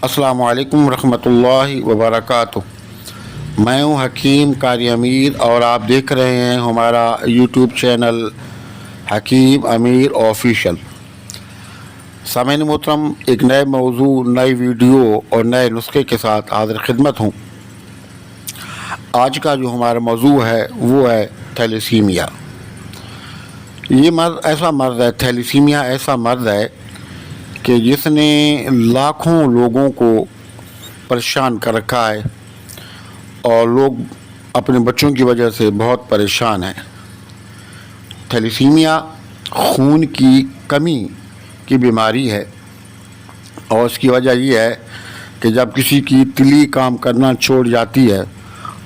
السلام علیکم ورحمۃ اللہ وبرکاتہ۔ میں ہوں حکیم قاری امیر اور آپ دیکھ رہے ہیں ہمارا یوٹیوب چینل حکیم امیر آفیشیل۔ سامعین محترم، ایک نئے موضوع، نئی ویڈیو اور نئے نسخے کے ساتھ حاضر خدمت ہوں۔ آج کا جو ہمارا موضوع ہے وہ ہے تھیلیسیمیا۔ یہ مرض ایسا مرض ہے، تھیلیسیمیا ایسا مرض ہے کہ جس نے لاکھوں لوگوں کو پریشان کر رکھا ہے اور لوگ اپنے بچوں کی وجہ سے بہت پریشان ہیں۔ تھیلیسیمیا خون کی کمی کی بیماری ہے اور اس کی وجہ یہ ہے کہ جب کسی کی تلی کام کرنا چھوڑ جاتی ہے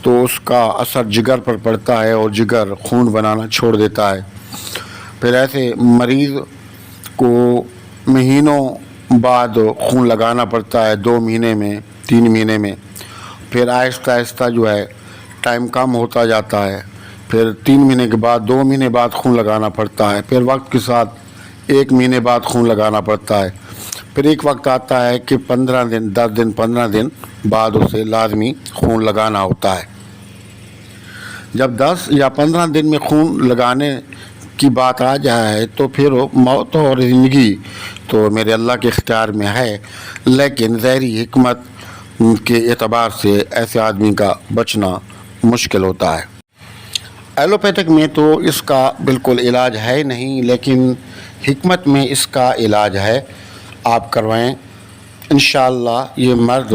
تو اس کا اثر جگر پر پڑتا ہے اور جگر خون بنانا چھوڑ دیتا ہے۔ پھر ایسے مریض کو مہینوں بعد خون لگانا پڑتا ہے، 2 مہینے میں، 3 مہینے میں۔ پھر آہستہ آہستہ جو ہے ٹائم کم ہوتا جاتا ہے، پھر 3 مہینے کے بعد 2 مہینے بعد خون لگانا پڑتا ہے، پھر وقت کے ساتھ 1 مہینے بعد خون لگانا پڑتا ہے، پھر ایک وقت آتا ہے کہ 15 دن 10 دن 15 دن بعد اسے لازمی خون لگانا ہوتا ہے۔ جب 10 یا 15 دن میں خون لگانے کی بات آ جائے تو پھر موت اور زندگی تو میرے اللہ کے اختیار میں ہے، لیکن ظاہری حکمت کے اعتبار سے ایسے آدمی کا بچنا مشکل ہوتا ہے۔ ایلوپیتھک میں تو اس کا بالکل علاج ہے نہیں، لیکن حکمت میں اس کا علاج ہے، آپ کروائیں، انشاءاللہ یہ مرض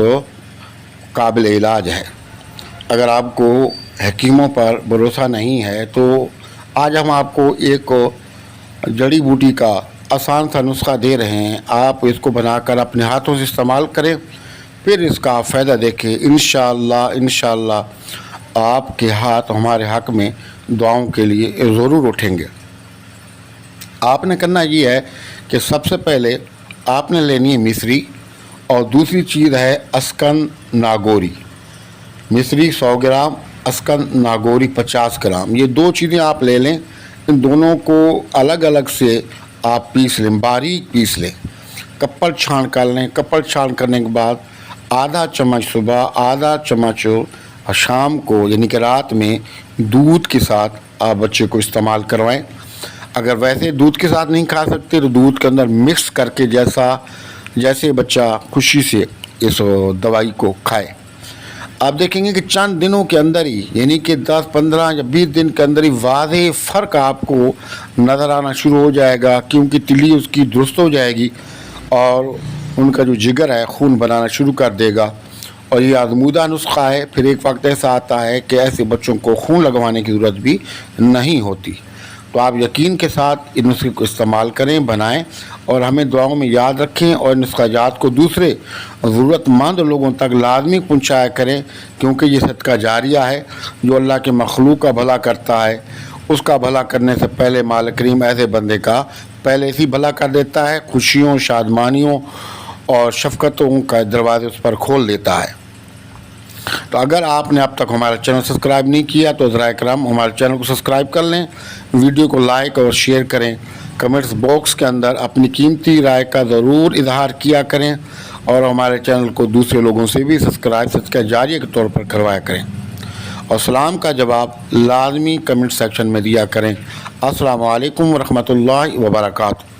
قابل علاج ہے۔ اگر آپ کو حکیموں پر بھروسہ نہیں ہے تو آج ہم آپ کو ایک جڑی بوٹی کا آسان سا نسخہ دے رہے ہیں، آپ اس کو بنا کر اپنے ہاتھوں سے استعمال کریں، پھر اس کا فائدہ دیکھیں۔ انشاءاللہ آپ کے ہاتھ ہمارے حق میں دعاؤں کے لیے ضرور اٹھیں گے۔ آپ نے کرنا یہ ہے کہ سب سے پہلے آپ نے لینی ہے مصری، اور دوسری چیز ہے اسکن ناگوری۔ مصری 100 گرام، اسکن ناگوری 50 گرام، یہ 2 چیزیں آپ لے لیں۔ ان دونوں کو الگ الگ سے آپ پیس لیں، باریک پیس لیں، کپڑ چھان کر لیں۔ کپڑ چھان کرنے کے بعد آدھا چمچ صبح، آدھا چمچ شام کو، یعنی کہ رات میں دودھ کے ساتھ آپ بچے کو استعمال کروائیں۔ اگر ویسے دودھ کے ساتھ نہیں کھا سکتے تو دودھ کے اندر مکس کر کے جیسے بچہ خوشی سے اس دوائی کو کھائے۔ آپ دیکھیں گے کہ چند دنوں کے اندر ہی، یعنی کہ 10 15 یا 20 دن کے اندر ہی واضح فرق آپ کو نظر آنا شروع ہو جائے گا، کیونکہ تلی اس کی درست ہو جائے گی اور ان کا جو جگر ہے خون بنانا شروع کر دے گا۔ اور یہ آزمودہ نسخہ ہے، پھر ایک وقت ایسا آتا ہے کہ ایسے بچوں کو خون لگوانے کی ضرورت بھی نہیں ہوتی۔ تو آپ یقین کے ساتھ اس نسخے کو استعمال کریں، بنائیں اور ہمیں دعاؤں میں یاد رکھیں، اور نسخہ جات کو دوسرے ضرورت مند لوگوں تک لازمی پہنچایا کریں، کیونکہ یہ صدقہ جاریہ ہے۔ جو اللہ کے مخلوق کا بھلا کرتا ہے، اس کا بھلا کرنے سے پہلے مالک کریم ایسے بندے کا پہلے سے بھلا کر دیتا ہے، خوشیوں، شادمانیوں اور شفقتوں کا دروازے اس پر کھول دیتا ہے۔ تو اگر آپ نے اب تک ہمارا چینل سبسکرائب نہیں کیا تو ذرائع کرم ہمارے چینل کو سبسکرائب کر لیں، ویڈیو کو لائک اور شیئر کریں، کمنٹس باکس کے اندر اپنی قیمتی رائے کا ضرور اظہار کیا کریں، اور ہمارے چینل کو دوسرے لوگوں سے بھی سبسکرائب صدقہ جاریہ کے طور پر کروایا کریں، اور سلام کا جواب لازمی کمنٹ سیکشن میں دیا کریں۔ السلام علیکم ورحمۃ اللہ وبرکاتہ۔